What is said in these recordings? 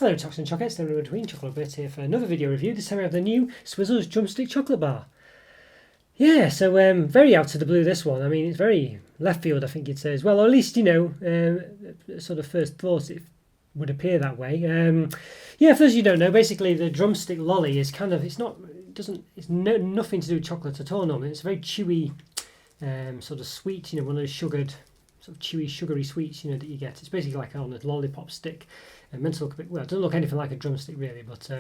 Hello Chocks and Chocolates, then in between Chocolo Roberto here for another video review. This time we have the new Swizzels Drumstick chocolate bar. Yeah, so very out of the blue this one. I mean, it's very left field, I think you'd say as well, or at least, you know, sort of first thought it would appear that way. Yeah, for those of you who don't know, basically the drumstick lolly is kind of, it's nothing to do with chocolate at all normally. It's a very chewy, sort of sweet, you know, one of those sugared, sort of chewy, sugary sweets, you know, that you get. It's basically like on a lollipop stick. Meant to look a bit, well, it doesn't look anything like a drumstick really, but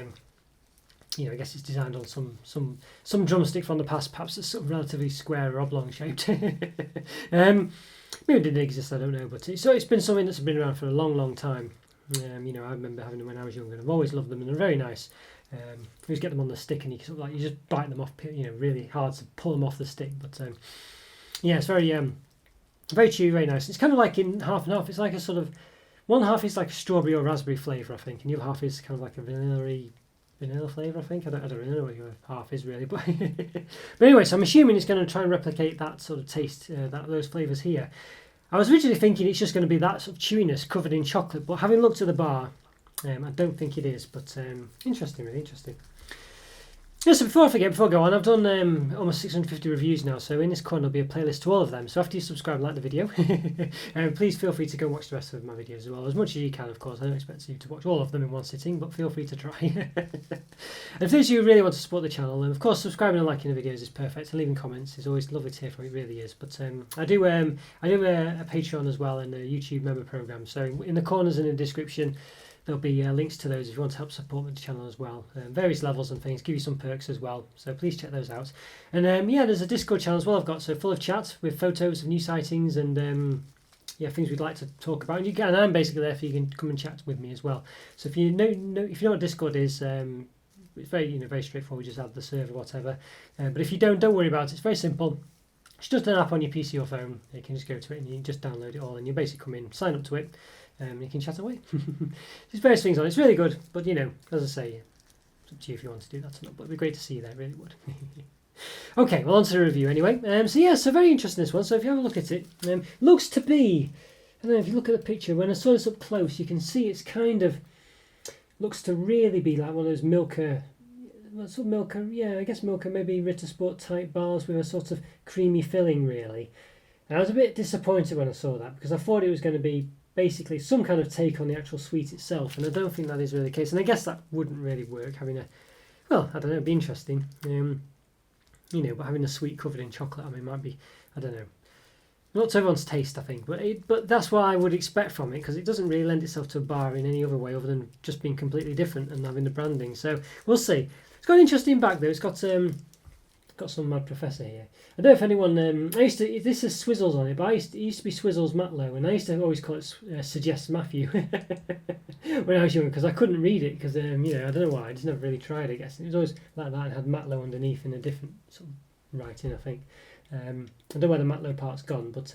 you know, I guess it's designed on some drumstick from the past. Perhaps it's sort of relatively square or oblong shaped. Maybe it didn't exist, I don't know. But it's been something that's been around for a long time. You know, I remember having them when I was younger, and I've always loved them, and they're very nice. You just get them on the stick, and you sort of like you just bite them off. You know, really hard to pull them off the stick. But yeah, it's very chewy, very nice. It's kind of like in half and half. It's like a sort of one half is like a strawberry or raspberry flavour, I think, and the other half is kind of like a vanilla flavour, I think. I don't really know what your half is really, but but anyway, so I'm assuming it's going to try and replicate that sort of taste, those flavours here. I was originally thinking it's just going to be that sort of chewiness covered in chocolate, but having looked at the bar, I don't think it is. But interesting, really interesting. Yeah, so before I go on, I've done almost 650 reviews now, so in this corner there'll be a playlist to all of them. So after you subscribe and like the video, please feel free to go watch the rest of my videos as well, as much as you can, of course. I don't expect you to watch all of them in one sitting, but feel free to try. And if those of you who really want to support the channel, of course, subscribing and liking the videos is perfect, and leaving comments is always lovely to hear from you, it really is. But I do a Patreon as well, and a YouTube member program, so in the corners and in the description, there'll be links to those if you want to help support the channel as well. Various levels and things, give you some perks as well. So please check those out. And yeah, there's a Discord channel as well I've got, so full of chat with photos of new sightings and yeah, things we'd like to talk about. And you can, I'm basically there, so you can come and chat with me as well. So if you know what Discord is, it's very straightforward. Just add the server, whatever. But if you don't worry about it. It's very simple. It's just an app on your PC or phone. You can just go to it and you can just download it all, and you basically come in, sign up to it. You can chat away. There's various things on it. It's really good, but you know, as I say, it's up to you if you want to do that or not. But it'd be great to see you there, it really would. Okay, well, on to the review anyway. So very interesting this one. So if you have a look at it, looks to be, I don't know if you look at the picture, when I saw this up close, you can see it's kind of looks to really be like one of those Milka, yeah, I guess Milka, maybe Ritter Sport type bars with a sort of creamy filling, really. And I was a bit disappointed when I saw that because I thought it was going to be basically some kind of take on the actual sweet itself, and I don't think that is really the case, and I guess that wouldn't really work, having a, well, I don't know, it'd be interesting, you know, but having a sweet covered in chocolate, I mean, might be, I don't know, not to everyone's taste, I think, but that's what I would expect from it, because it doesn't really lend itself to a bar in any other way other than just being completely different and having the branding, so we'll see. It's got an interesting back though. It's got some Mad Professor here. I don't know if anyone. This says Swizzles on it, but it used to be Swizzles Matlow, and I used to always call it Suggest Matthew when I was younger because I couldn't read it because you know, I don't know why. I just never really tried. I guess it was always like that and had Matlow underneath in a different sort of writing. I think. I don't know where the Matlow part's gone, but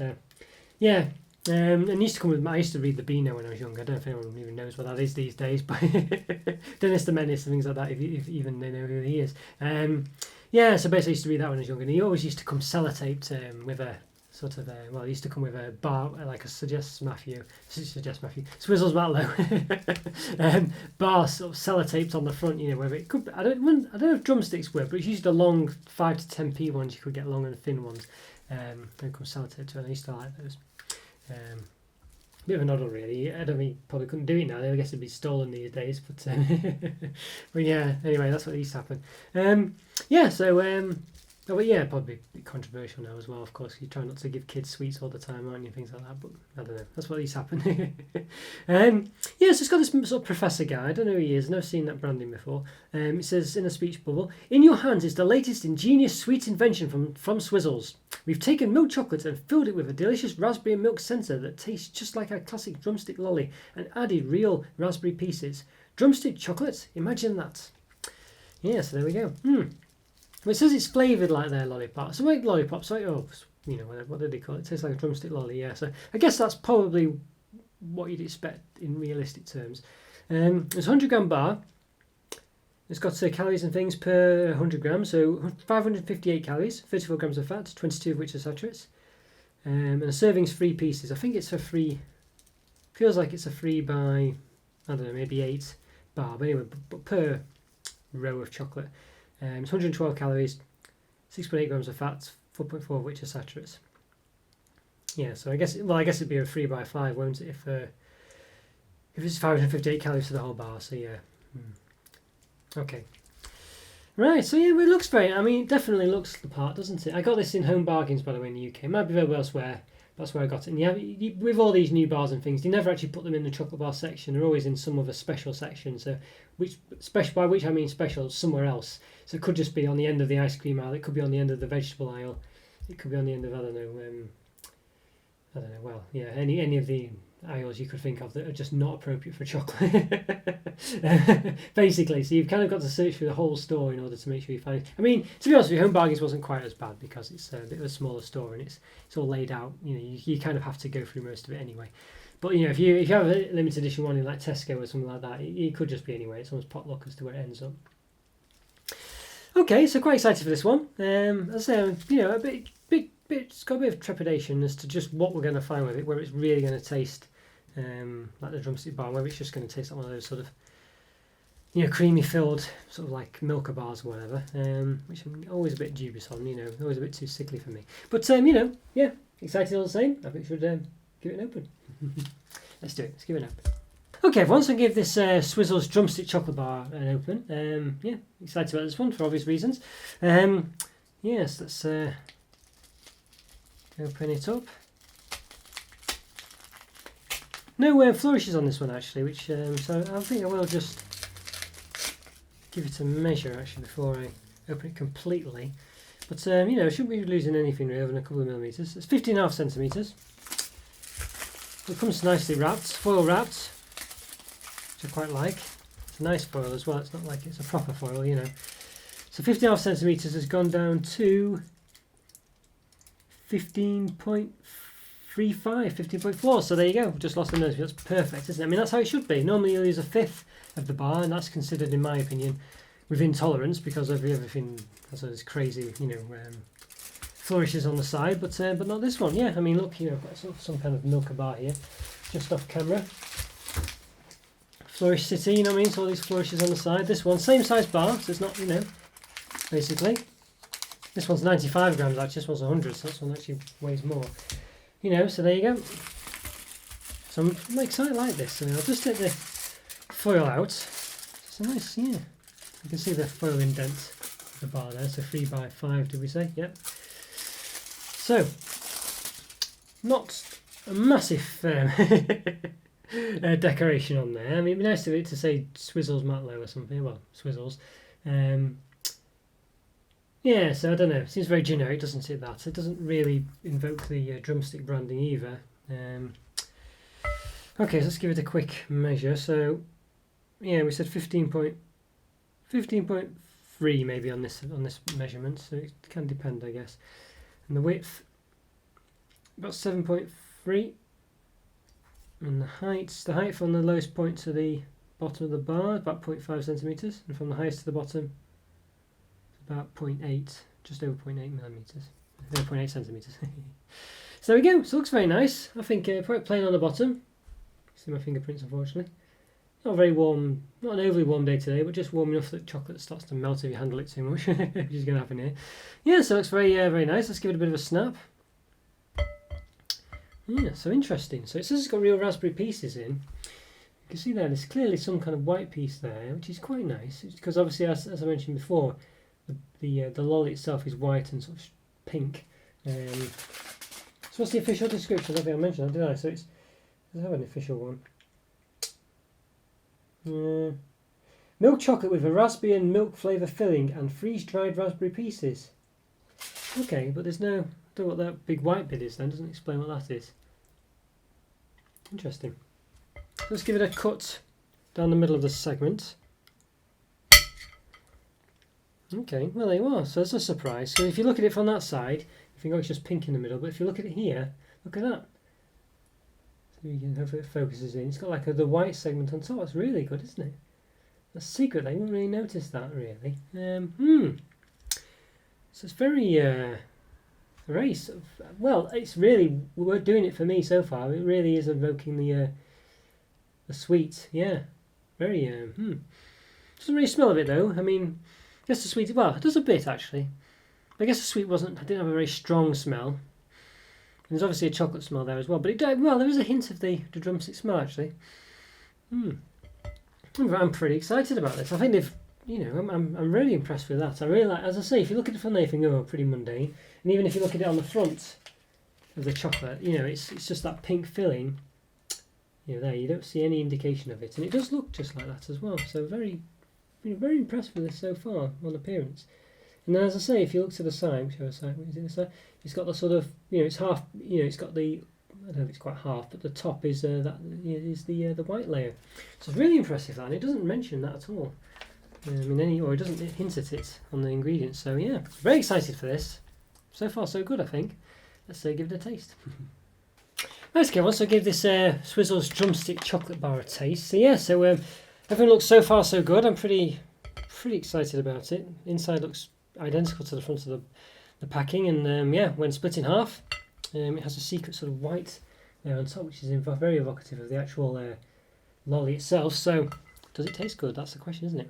yeah. And it used to come with. I used to read the Beano when I was younger. I don't know if anyone even knows what that is these days, but Dennis the Menace and things like that. If even they know who he is. Yeah, so basically I used to read that when I was younger, and he always used to come sellotaped with a sort of well, he used to come with a bar, like a Suggest Matthew, Swizzles Matlow bar sort of sellotaped on the front, you know, whether it could, I don't know if drumsticks were, but it's used the long 5 to 10p ones, you could get long and thin ones, they come sellotaped to, and I used to like those. Bit of a noddle really. I don't think probably couldn't do it now. I guess it'd be stolen these days. But but yeah. Anyway, that's what used to happen. Yeah. So but yeah, probably a bit controversial now as well. Of course, you try not to give kids sweets all the time, aren't you? Things like that. But I don't know. That's what used to happen. Yeah. So it's got this sort of professor guy. I don't know who he is. I've never seen that branding before. It says in a speech bubble, "In your hands is the latest ingenious sweet invention from Swizzles. We've taken milk chocolate and filled it with a delicious raspberry and milk centre that tastes just like our classic drumstick lolly and added real raspberry pieces. Drumstick chocolate? Imagine that." Yeah, so there we go. Well, it says it's flavoured like their lollipops. So like lollipops, like, oh, you know, what did they call it? It tastes like a drumstick lolly, yeah. So I guess that's probably what you'd expect in realistic terms. It's a 100-gram bar. It's got calories and things per 100 grams, so 558 calories, 34 grams of fat, 22 of which are saturates. And a serving's 3 pieces. I think it's a free, feels like it's a free by, I don't know, maybe 8. bar, but anyway, but per row of chocolate. It's 112 calories, 6.8 grams of fat, 4.4 of which are saturates. Yeah, so I guess it'd be a 3 by 5, won't it? If it's 558 calories for the whole bar, so yeah. Okay. Right, so yeah, it looks very. I mean, it definitely looks the part, doesn't it? I got this in Home Bargains, by the way, in the UK. It might be available elsewhere. That's where I got it. And with all these new bars and things, you never actually put them in the chocolate bar section. They're always in some other special section. So, by which I mean special, somewhere else. So it could just be on the end of the ice cream aisle. It could be on the end of the vegetable aisle. It could be on the end of I don't know. Well, yeah, any of the aisles you could think of that are just not appropriate for chocolate. Basically, so you've kind of got to search through the whole store in order to make sure you find it. I mean, to be honest with you, Home Bargains wasn't quite as bad because it's a bit of a smaller store and it's all laid out. You kind of have to go through most of it anyway. But if you have a limited edition one in like Tesco or something like that, it could just be anyway. It's almost potluck as to where it ends up. Okay, so quite excited for this one. As I say, a bit, it's got a bit of trepidation as to just what we're going to find with it, whether it's really going to taste like the drumstick bar, whether it's just going to taste like one of those sort of creamy filled sort of like Milka bars or whatever, which I'm always a bit dubious on, always a bit too sickly for me. But yeah, excited all the same. I think we should give it an open. Let's do it. Let's give it an open. Okay, everyone, so give this Swizzels Drumstick chocolate bar an open. Yeah, excited about this one for obvious reasons. Yes, let's open it up. No flourishes on this one actually, which so I think I will just give it a measure actually before I open it completely. But shouldn't be losing anything really, other than a couple of millimeters. It's 15.5 centimeters. It comes nicely wrapped, foil wrapped, which I quite like. It's a nice foil as well. It's not like it's a proper foil, So 15.5 centimeters has gone down to 15.35, 15.4. So there you go. Just lost the nose. That's perfect, isn't it? I mean, that's how it should be. Normally you'll use a fifth of the bar, and that's considered, in my opinion, within tolerance because of everything has those crazy, flourishes on the side. But not this one. Yeah, I mean, look, I've got some kind of Milka bar here, just off camera. Flourish City, what I mean? So all these flourishes on the side. This one, same size bar, so it's not, basically. This one's 95 grams actually, this one's 100, so this one actually weighs more. So there you go. So I'm excited like this. I'll just take the foil out. It's a nice, You can see the foil indent of the bar there, so 3 by 5 did we say? Yep. So, not a massive decoration on there. I mean, it'd be nice of it to say Swizzels Matlow or something. Well, Swizzels. Yeah, so I don't know. It seems very generic, doesn't it? It doesn't really invoke the drumstick branding either. Okay, so let's give it a quick measure. So, yeah, we said 15.3 maybe on this measurement. So it can depend, I guess. And the width about 7.3. And the height from the lowest point to the bottom of the bar, about 0.5 centimeters, and from the highest to the bottom, about 0.8, just over 0.8 millimeters, 0.8 centimeters. So there we go. So it looks very nice. I think quite plain on the bottom. See my fingerprints, unfortunately. Not very warm, not an overly warm day today, but just warm enough that chocolate starts to melt if you handle it too much, which is going to happen here. Yeah, so it looks very, very nice. Let's give it a bit of a snap. Yeah, so interesting. So it says it's got real raspberry pieces in. You can see there's clearly some kind of white piece there, which is quite nice. It's because obviously, as I mentioned before, the lolly itself is white and sort of pink. So what's the official description? I don't think I mentioned that, did I? So does it have an official one? Milk chocolate with a raspberry and milk flavour filling and freeze-dried raspberry pieces. Okay, but there's no... I don't know what that big white bit is then. Doesn't explain what that is. Interesting. Let's give it a cut down the middle of the segment. Okay, well there you are. So there's a surprise. So if you look at it from that side, you think, oh, it's just pink in the middle. But if you look at it here, look at that. So you can hopefully it focuses in. It's got like the white segment on top. That's really good, isn't it? That's secret. I wouldn't really notice that really. So it's very, very sort of, well, it's really, doing it for me so far. It really is evoking the sweet, yeah. Very doesn't really smell of it though. I mean, I guess the sweet, well, it does a bit actually. I guess the sweet didn't have a very strong smell. There's obviously a chocolate smell there as well, but well, there is a hint of the drumstick smell actually. I'm pretty excited about this. I think they've, I'm really impressed with that. I really like, as I say, if you look at it from there, you think, oh, pretty mundane. And even if you look at it on the front of the chocolate, it's just that pink filling. There you don't see any indication of it, and it does look just like that as well. So very, very impressed with this so far on appearance. And then, as I say, if you look to the side, show a side, what is it the side? It's got the sort of, it's half, it's got the, I don't know if it's quite half, but the top is the white layer. So it's really impressive that, and it doesn't mention that at all. Or it doesn't hint at it on the ingredients. So yeah, very excited for this. So far, so good, I think. Let's give it a taste. Okay, once I give this Swizzels Drumstick chocolate bar a taste. So yeah, everything looks so far so good. I'm pretty excited about it. Inside looks identical to the front of the packing, and when split in half, it has a secret sort of white there on top, which is very evocative of the actual lolly itself. So, does it taste good? That's the question, isn't it?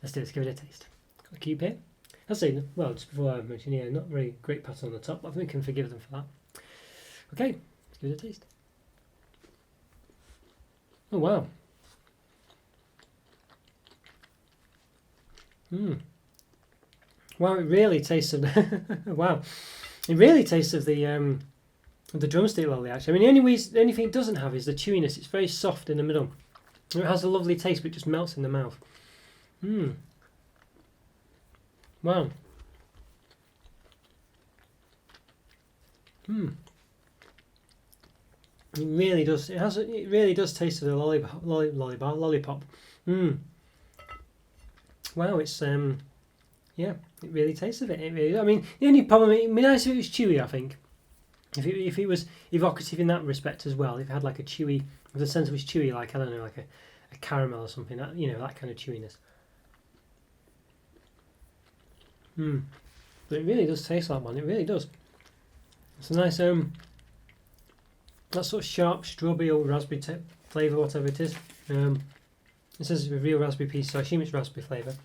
Let's do this. Give it a taste. Got a cube here. I'll say, well, just before I mention, not very great pattern on the top, but I think we can forgive them for that. Okay, let's give it a taste. Oh wow. Wow, it really tastes of wow. It really tastes of the drumstick lolly actually. I mean, the only thing it doesn't have is the chewiness. It's very soft in the middle. It has a lovely taste, but it just melts in the mouth. Wow. It really does. It really does taste of the lollipop. Wow, it's yeah, it really tastes of it. It really, I mean, the only problem, it'd be nice if it was chewy, I think. If it was evocative in that respect as well, if it had like a chewy, if the centre was chewy, like, I don't know, like a caramel or something, that, that kind of chewiness. But it really does taste like one, it really does. It's a nice, that sort of sharp strawberry or raspberry flavour, whatever it is. It says it's a real raspberry piece, so I assume it's raspberry flavour.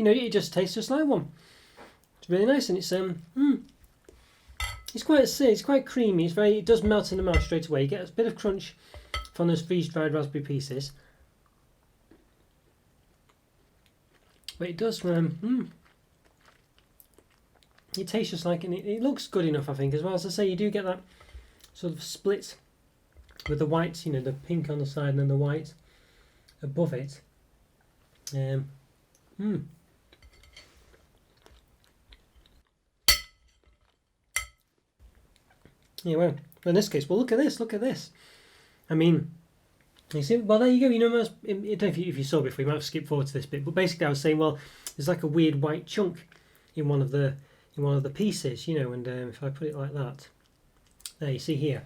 It just tastes just like one. It's really nice, and it's quite creamy. It does melt in the mouth straight away. You get a bit of crunch from those freeze-dried raspberry pieces, but it does. It tastes just like, and it looks good enough, I think, as well. As I say, you do get that sort of split with the white, the pink on the side and then the white above it. Yeah, well, in this case, well, look at this. I mean, you see, well, there you go. I don't know if you saw before, you might have skipped forward to this bit, but basically I was saying, well, there's like a weird white chunk in one of the pieces, and if I put it like that, there you see here,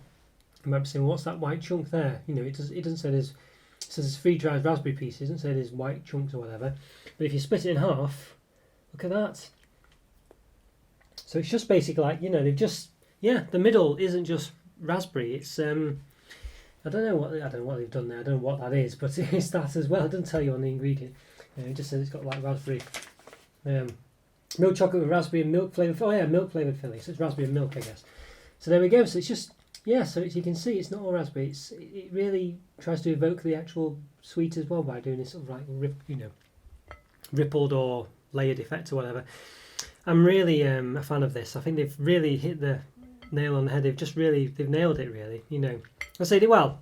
you might be saying, well, what's that white chunk there? It doesn't say it says it's freeze-dried raspberry pieces. It doesn't say there's white chunks or whatever. But if you split it in half, look at that. So it's just basically like, they've just, the middle isn't just raspberry. It's I don't know what they've done there. I don't know what that is, but it's that as well. It doesn't tell you on the ingredient. It just says it's got like raspberry, milk chocolate with raspberry and milk flavored. Oh yeah, milk flavored filling. So it's raspberry and milk, I guess. So there we go. So it's just, so as you can see, it's not all raspberry. It really tries to evoke the actual sweet as well by doing this sort of like rippled or layered effect or whatever. I'm really a fan of this. I think they've really hit the nail on the head. They've nailed it really. I say, well,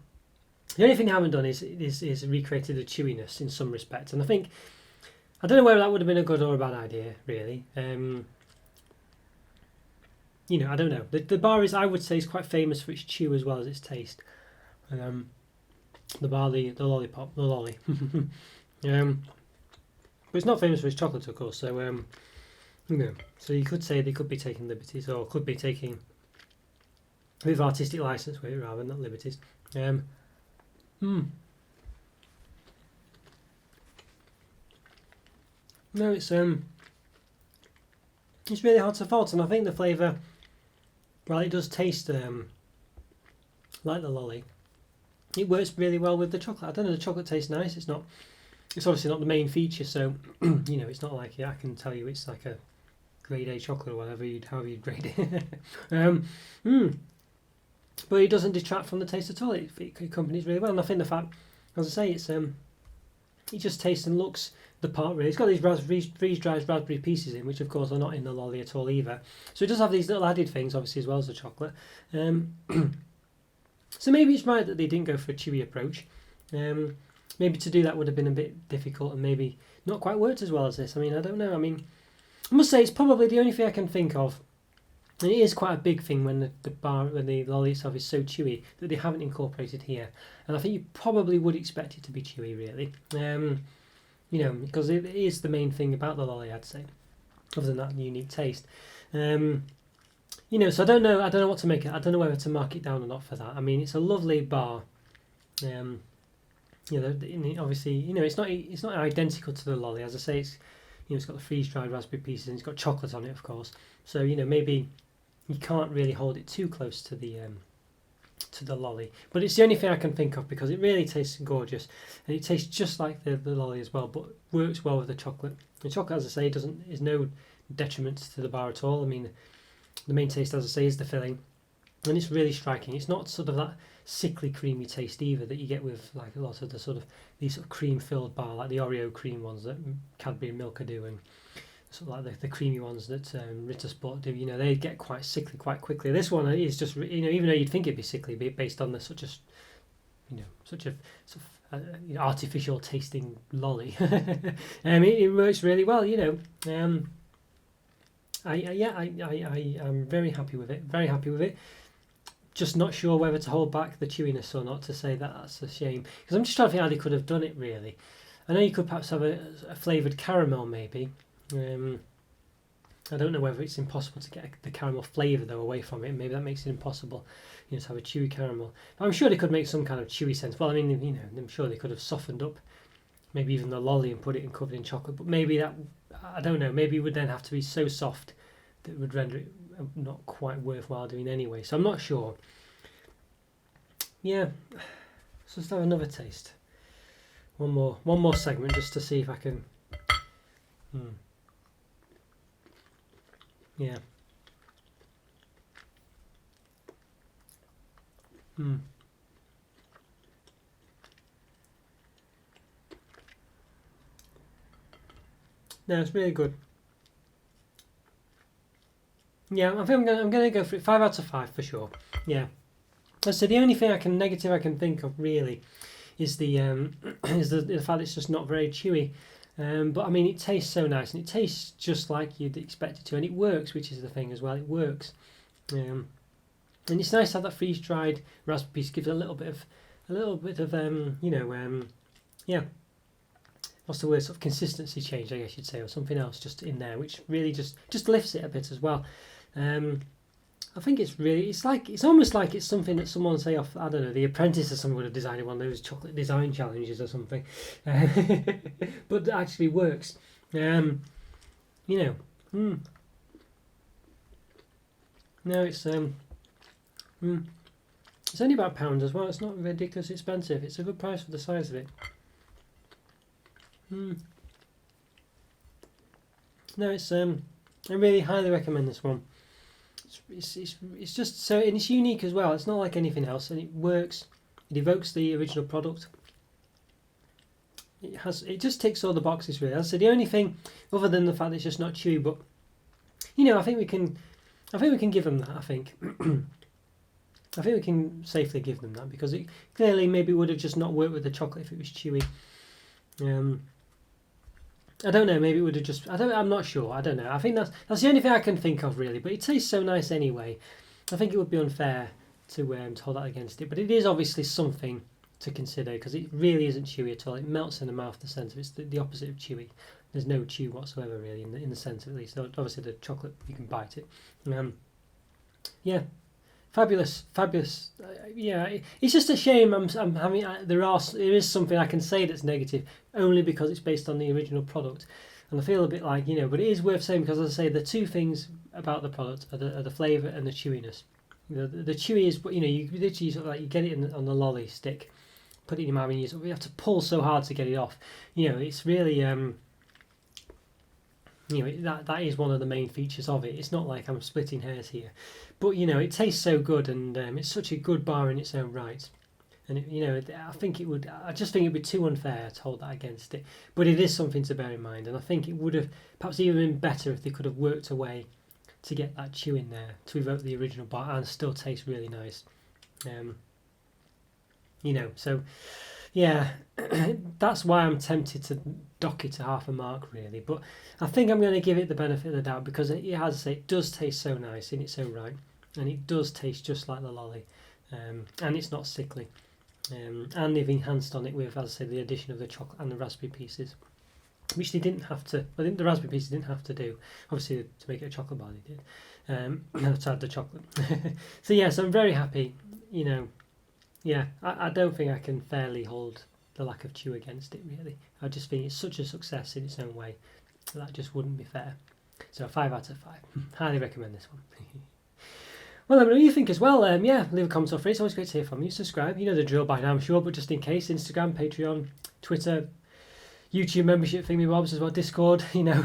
the only thing they haven't done is recreated the chewiness in some respect, and I don't know whether that would have been a good or a bad idea really. I don't know. The bar I would say, is quite famous for its chew as well as its taste. The lolly. But it's not famous for its chocolate, of course. So so you could say they could be taking liberties, or could be taking a bit of artistic license with it rather than not liberties. No, it's really hard to fault, and I think the flavour, well, it does taste like the lolly. it works really well with the chocolate. I don't know, the chocolate tastes nice. It's obviously not the main feature, so it's not like I can tell you it's like a grade A chocolate or whatever however you'd grade it. um, mm, but it doesn't detract from the taste at all. It accompanies really well, and I think the fact, as I say, it just tastes and looks the part really. It's got these freeze-dried raspberry pieces in, which of course are not in the lolly at all either. So it does have these little added things, obviously, as well as the chocolate. So maybe it's right that they didn't go for a chewy approach. Maybe to do that would have been a bit difficult and maybe not quite worked as well as this. I mean, I don't know. I mean, I must say it's probably the only thing I can think of, and it is quite a big thing when the lolly itself is so chewy that they haven't incorporated here. And I think you probably would expect it to be chewy, really. Because it is the main thing about the lolly, I'd say, other than that unique taste. So I don't know what to make it. I don't know whether to mark it down or not for that. I mean, it's a lovely bar. Obviously, it's not identical to the lolly. As I say, it's got the freeze-dried raspberry pieces and it's got chocolate on it, of course. So maybe you can't really hold it too close to the lolly, but it's the only thing I can think of because it really tastes gorgeous and it tastes just like the lolly as well, but works well with the chocolate. The chocolate, as I say, is no detriment to the bar at all. I mean, the main taste, as I say, is the filling, and it's really striking. It's not sort of that sickly creamy taste either that you get with like a lot of these sort of cream filled bar, like the Oreo cream ones that Cadbury and Milka do, and sort of like the creamy ones that Ritter Sport do. They get quite sickly quite quickly. This one is just even though you'd think it'd be sickly based on such a sort of artificial tasting lolly. It works really well. I'm very happy with it. Very happy with it. Just not sure whether to hold back the chewiness or not, to say that's a shame, because I'm just trying to think how they could have done it really. I know you could perhaps have a flavoured caramel maybe. I don't know whether it's impossible to get the caramel flavour though away from it. Maybe that makes it impossible, to have a chewy caramel. But I'm sure they could make some kind of chewy sense. Well, I mean, I'm sure they could have softened up maybe even the lolly and put it in covered in chocolate. But maybe that, I don't know, maybe it would then have to be so soft that would render it not quite worthwhile doing anyway. So I'm not sure. Yeah, so let's have another taste. One more segment just to see if I can. Yeah. No, it's really good. Yeah, I think I'm going to go for it. 5 out of 5 for sure. Yeah. So the only thing negative I can think of really is the the fact it's just not very chewy. But I mean, it tastes so nice and it tastes just like you'd expect it to, and it works, which is the thing as well. It works, and it's nice to have that freeze-dried raspberry piece. Gives a little bit of yeah. What's the word? Sort of consistency change, I guess you'd say, or something else just in there, which really just lifts it a bit as well. I think it's almost like it's something that someone, say off, I don't know, The Apprentice or someone would have designed one of those chocolate design challenges or something, but that actually works. No, it's it's only about £1 as well. It's not ridiculously expensive. It's a good price for the size of it. No, it's I really highly recommend this one. It's just so, and it's unique as well. It's not like anything else, and it works. It evokes the original product. It just ticks all the boxes really. So the only thing, other than the fact that it's just not chewy, but I think we can give them that. I think we can safely give them that, because it clearly maybe would have just not worked with the chocolate if it was chewy. I don't know, maybe it would have just, I'm not sure, I don't know. I think that's the only thing I can think of really, but it tastes so nice anyway. I think it would be unfair to hold that against it, but it is obviously something to consider, because it really isn't chewy at all. It melts in the mouth, the centre. It's the opposite of chewy. There's no chew whatsoever really in the centre, at least. Obviously the chocolate, you can bite it. Yeah. Fabulous. It's just a shame. There is something I can say that's negative only because it's based on the original product, and I feel a bit like but it is worth saying, because as I say, the two things about the product are the flavour and the chewiness. The chewy is you literally sort of like you get it on the lolly stick, put it in your mouth and you have to pull so hard to get it off. You know, it's really you know, that is one of the main features of it. It's not like I'm splitting hairs here, but you know, it tastes so good, and it's such a good bar in its own right. And it, you know, I just think it'd be too unfair to hold that against it. But it is something to bear in mind, and I think it would have perhaps even been better if they could have worked a way to get that chew in there to evoke the original bar and still taste really nice. You know, so yeah, that's why I'm tempted to dock it to half a mark really. But I think I'm going to give it the benefit of the doubt because it, as I say, it does taste so nice in its own right, and it does taste just like the lolly, and it's not sickly. And they've enhanced on it with, as I say, the addition of the chocolate and the raspberry pieces, which they didn't have to. I think the raspberry pieces didn't have to do. Obviously, to make it a chocolate bar, they did. To add the chocolate. So yes, I'm very happy. You know, yeah, I don't think I can fairly hold the lack of chew against it. Really, I just think it's such a success in its own way that just wouldn't be fair. So 5 out of 5. Highly recommend this one. Well, let me know what you think as well. Yeah, leave a comment or phrase. It's always great to hear from you. Subscribe. You know the drill by now, I'm sure, but just in case, Instagram, Patreon, Twitter, YouTube membership thingy-bobs as well, Discord, you know.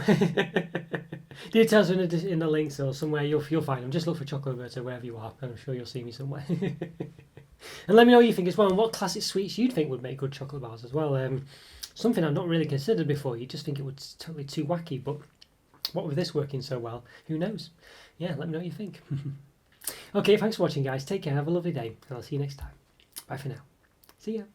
Details are in the links or somewhere. You'll find them. Just look for Chocolo Roberto wherever you are, and I'm sure you'll see me somewhere. And let me know what you think as well, and what classic sweets you'd think would make good chocolate bars as well. Something I've not really considered before. You just think it was totally too wacky, but what with this working so well, who knows? Yeah, let me know what you think. Okay, thanks for watching, guys. Take care. Have a lovely day, and I'll see you next time. Bye for now. See ya.